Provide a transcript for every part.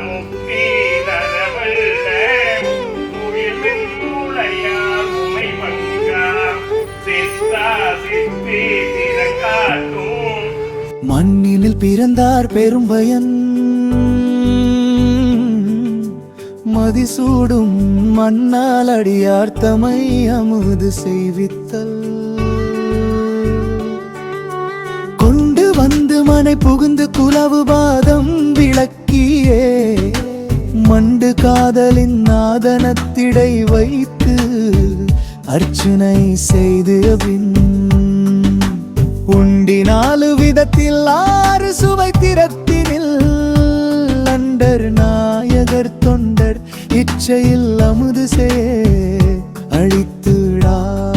முக்தி தரவல்ல உயிர்வின் மூளையார் உமை மங்கா சித்தா சித்தி திறங்காட்டும். மண்ணினில் பிறந்தார் பெரும்பயன் மதிசூடும் மண்ணால் அடியார் தமை அமுது செய்வித்தல். கொண்டு வந்து மனை புகுந்து குலவு பாதம் விளக்கியே மண்டு காதலின் நாதனத்திடை வைத்து அர்ச்சனை செய்து பின் உண்டி 4 விதத்தில் 6 சுவை திறத்தினில் அண்டர் நாயகர் தொண்டர் இச்சையில் அமுது அழித்துடார்.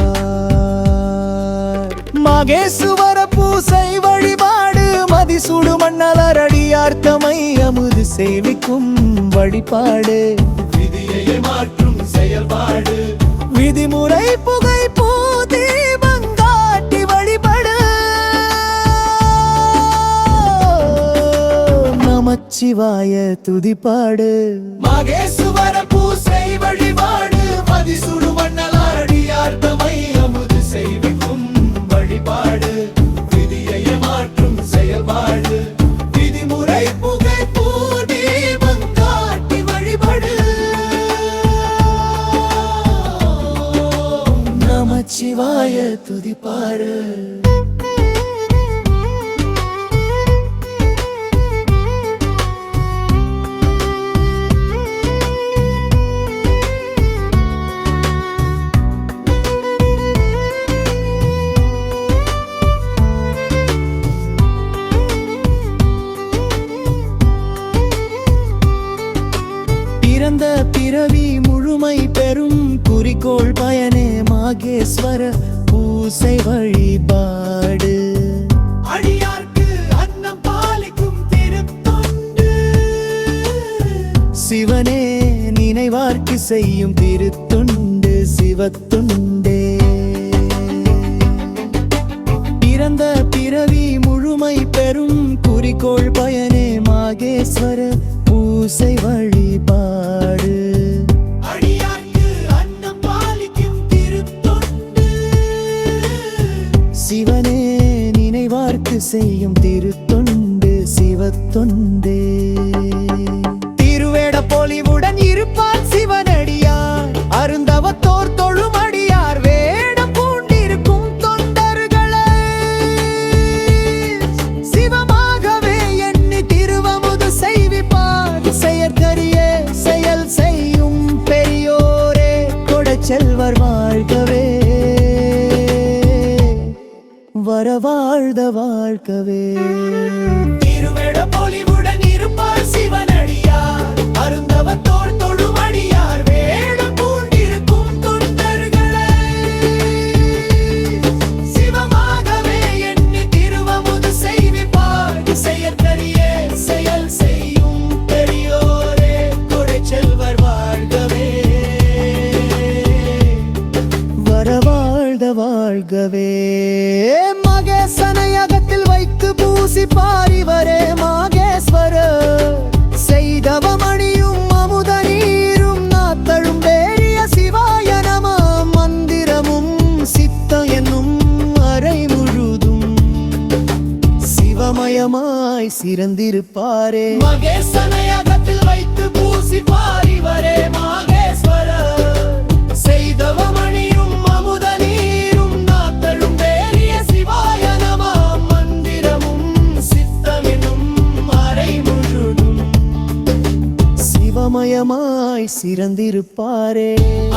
மகேசுவர பூசை வழிபாடு மதிசூடு மண்ணலர் அடியார் தமை அமுது சேவிக்கும் வழிபாடு. விதியை மாற்றும் செயல்பாடு விதிமுறை புகை பூதி பங்காட்டி வழிபடு. நமச்சிவாய துதிப்பாடு. மகேசுவர பூசை வழிபாடு மதிசூடு மண்ணலார் அடியார் தமை அமுது செய்விக்கும் வழிபாடு. விதியை மாற்றும் செயல்பாடு விதிமுறை புகை பூதி பங்காட்டி வழிபடு. நமச்சிவாய துதிப்பாடு. பிறந்த பிறவி முழுமை பெறும் குறிக்கோள் பயனே மகேஸ்வர பூசை வழிபாடு. அடியார்க்கு அன்னம் பாலிக்கும் திருத்தொண்டு சிவனே நினைவார்க்கு செய்யும் திருத்தொண்டு சிவத்தொண்டே. பிறந்த பிறவி முழுமை பெறும் குறிக்கோள் பயனே மகேஸ்வர பூசை வழிபாடு. அடியார்க்கு அன்னம் பாலிக்கும் திருத்தொண்டு சிவனே நினைவார்க்கு செய்யும் திருத்தொண்டு சிவத்தொண்டே. திருவேட பொலிவுடன் இருப்பார் சிவனடியார் அருந்தவத்தோர் தொழும் அடியார் வேடம் பூண்டிருக்கும் தொண்டர்களை சிவமாகவே எண்ணி திருவமுது செய்விப்பார். செயற்கரிய செயல் செய்யும் பெரியோரே கொடச்செல்வர் வாழ்கவே வரவாழ்ந்த வாழ்க்கவே. திருவேட பொலிவுடன் இருப்பார் சிவனடியார் அருந்தவத்தோர் தொழும் அடியார் வேடம் பூண்டிருக்கும் தொண்டர்களை சிவமாகவே எண்ணி திருவமுது செய்விப்பார். செயற்கரிய செயல் செய்யும் பெரியோரே கொடைச்செல்வர் வாழ்கவே வரவாழ்ந்த வாழ்கவே. மகேசனையகத்தில் வைத்து பூசி பாரிவரே மகேஸ்வர செய்தவமணியும் அமுத நீரும் நாத்தழும் வேறிய சிவாய நம மந்திரமும் சித்த என்னும் அறை முழுதும் சிவமயமாய் சிறந்திருப்பாரே. மகேசனையகத்தில் வைத்து பூசி பாரிவரே மகேஸ்வர செய்தவமணியும் அமுத நீரும் நாத்தழும் வேறிய சிவாய நம மந்திரமும் சித்தமெனும் அறை முழுதும் சிவமயமாய் சிறந்திருப்பாரே.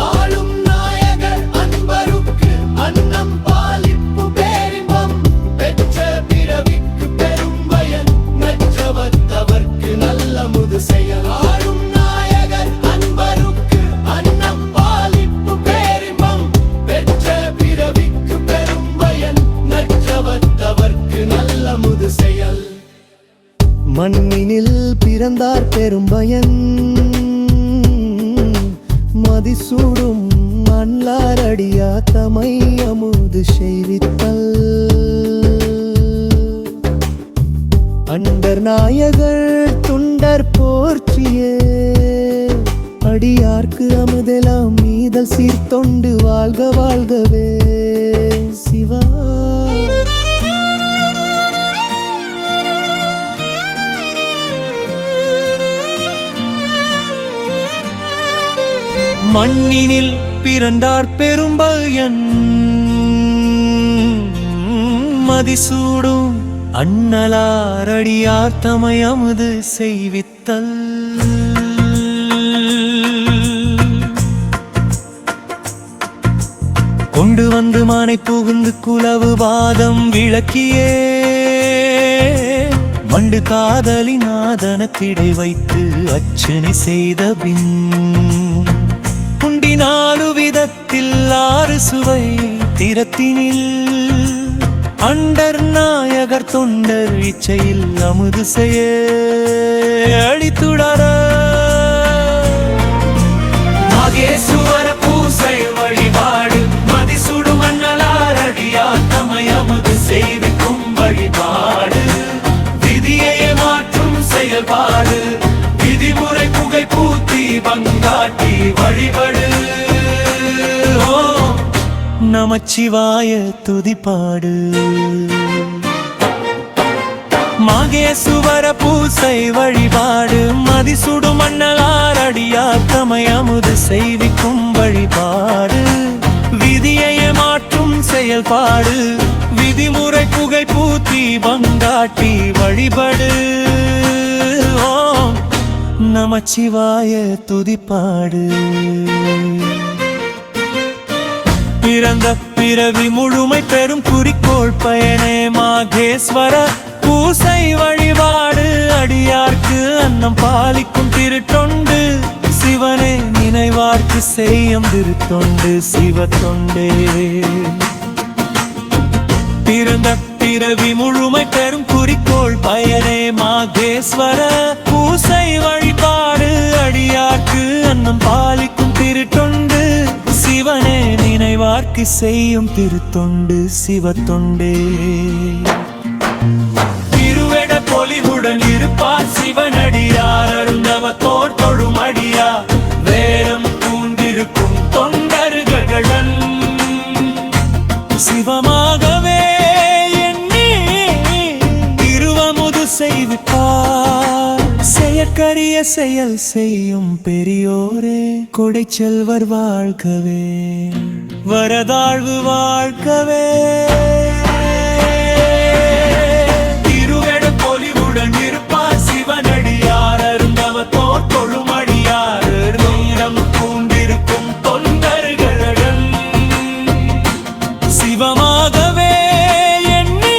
ஆளும் நாயகர் அன்பருக்கு அன்னம் பாலிப்பு பேரின்பம் பெற்ற பிறவிக்கு பெரும் பயன் நற்றவத்தவர்க்கு நல்ல முது செயல். ஆளும் நாயகர் அன்பருக்கு அன்னம் பாலிப்பு பேரின்பம் பெற்ற பிறவிக்கு பெரும் பயன் நற்றவத்தவர்க்கு நல்ல முது செயல். மண்ணினில் பிறந்தார் பெரும்பயன் மதிசூடும் மண்ணார் அடியா தமை அமுது செய்வித்தல். அண்டர் நாயகர் துண்டர் போற்றியே அடியார்க்கு அமுதெல்லாம் மீதல் சீர்தொண்டு வாழ்க வாழ்கவே சிவா. மண்ணினில் பிறந்தார் பெரும்பயன் மதிசூடும் அண்ணலாரடியார் தமையமுது செய்வித்தல். கொண்டு வந்து மானை புகுந்து குலவு வாதம் விளக்கியே மண்டு காதலி நாதனத்திடை வைத்து அச்சனை செய்த பின் குண்டினாலு விதத்தில் ஆறு சுவை திறத்தினில் அண்டர் நாயகர் தொண்டர் இச்சையில் அமுது செய்ய அடித்துடர மகேசுவர பூசை வழிபாடு மதிசுடு மன்னலார் அடியார் தமை அமுது செய்விக்கும் வழிபாடு விதியை மாற்றும் செயல்பாடு விதிமுறை புகை பூத்தி பங்காட்டி வழிபடு. நமச்சிவாய துதிப்பாடு. மகேசுவர பூசை வழிபாடு மதிசுடு மன்னலார் அடியார் தமை அமுது செய்விக்கும் வழிபாடு விதியை மாற்றும் செயல்பாடு விதிமுறை புகை பூத்தி பங்காட்டி வழிபடு. ஓம் நமச்சிவாய துதிப்பாடு. பிறந்த பிறவி முழுமை பெரும் குறிக்கோள் பயனே மாகேஸ்வர பூசை வழிபாடு அடியார்க்கு அன்னம் பாலிக்கும் திருத்தொண்டு சிவனே நினைவார்க்கு செய்யும் திருத்தொண்டு சிவத்தொண்டே. பிறந்த பிறவி முழுமை பெரும் குறிக்கோள் பயனே மாகேஸ்வர பூசை வழிபாடு அடியார்க்கு அன்னம் பாலிக்கும் திருத்தொண்டு சிவனே நினைவார்க்கு செய்யும் திருத்தொண்டு சிவத்தொண்டே. திருவெட பொலிவுடன் இருப்பார் சிவனடியார் அருந்தவத்தோர் தொழும் அடியார் வேரம் பூண்டிருக்கும் தொண்டர்களுடன் சிவமாகவே எண்ணி திருவமுது செய்விப்பார் செயற்கரிய செயல் செய்யும் பெரியோரே கொடை செல்வர் வாழ்கவே வரதாழ்வு வாழ்கவே. திருவெட பொலிவுடன் இருப்பார் சிவனடியார் அருந்தவத்தோர் தொழும் அடியார் நேரம் பூண்டிருக்கும் தொண்டர்களுடன் சிவமாகவே எண்ணி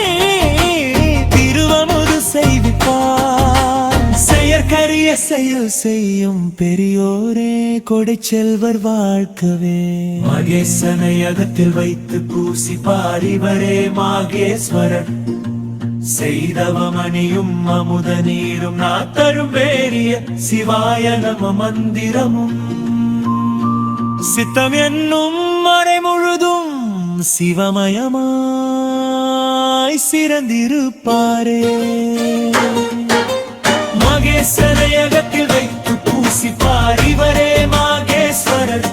திருவமுது செய்விப்பார் செயற்கரிய செயல் செய்யும் பெரியோரே கொடை செல்வர் வாழ்க்கவே. மகேசனை அகத்தில் வைத்து பூசி பாரிவரே மாகேஸ்வரர் செய்தவமணியும் அமுத நீரும் நாத்தரும் வேறிய சிவாய நம மந்திரமும் சித்தம் என்னும் மறை முழுதும் சிவமயமாய் சிறந்திருப்பாரே. மகேசனையகத்தில் வைத்து பூசி பாரிவரே மாகேஸ்வரர்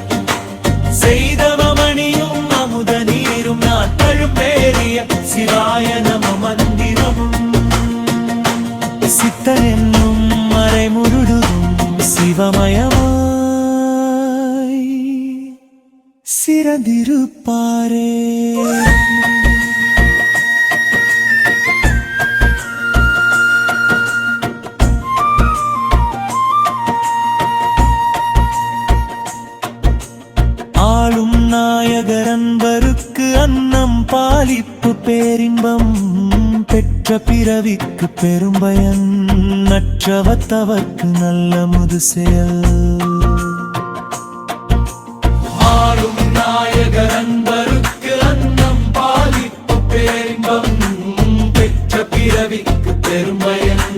செய்தவமணியும் அமுத நீரும் நாத்தழும் பேரிய சிவாய நம மந்திரமும் சித்தன் என்னும் மறை முழுதும் சிவமயமாய் சிறந்திருப்பாரே. ஆளும் நாயகர் அன்பருக்கு அன்னம் பாலிப்பு பேரின்பம் பெற்ற பிறவிக்கு பெரும்பயன் நற்றவத்தவர்க்கு நல்ல முது செயல். ஆளும் நாயகர் அன்பருக்கு அன்னம் பாலிப்பு பேரின்பம் பெற்ற பிறவிக்கு பெரும்பயன்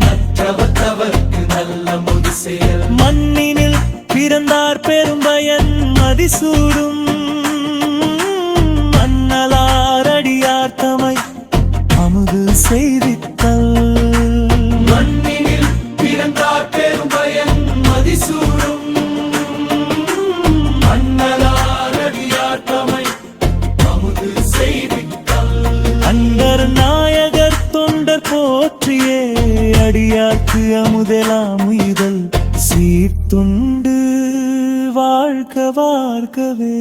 நற்றவத்தவர்க்கு நல்ல முது செயல். மண்ணினில் பிறந்தார் பெரும்பயன் மதிசூடும் மன்னலார் அடியார் தமை அமுது செய்தித்தல். வாழ்வதெல்லாம் உயிதல் சீர்துண்டு வாழ்க வாழ்கவே.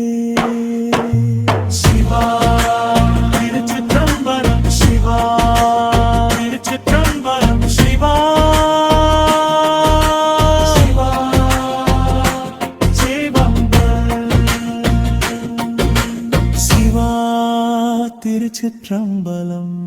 சிவா திருச்சிற்றம்பலம், சிவா திருச்சிற்றம்பலம், சிவா சிவா சிவம்பலம், சிவா திருச்சிற்றம்பலம்.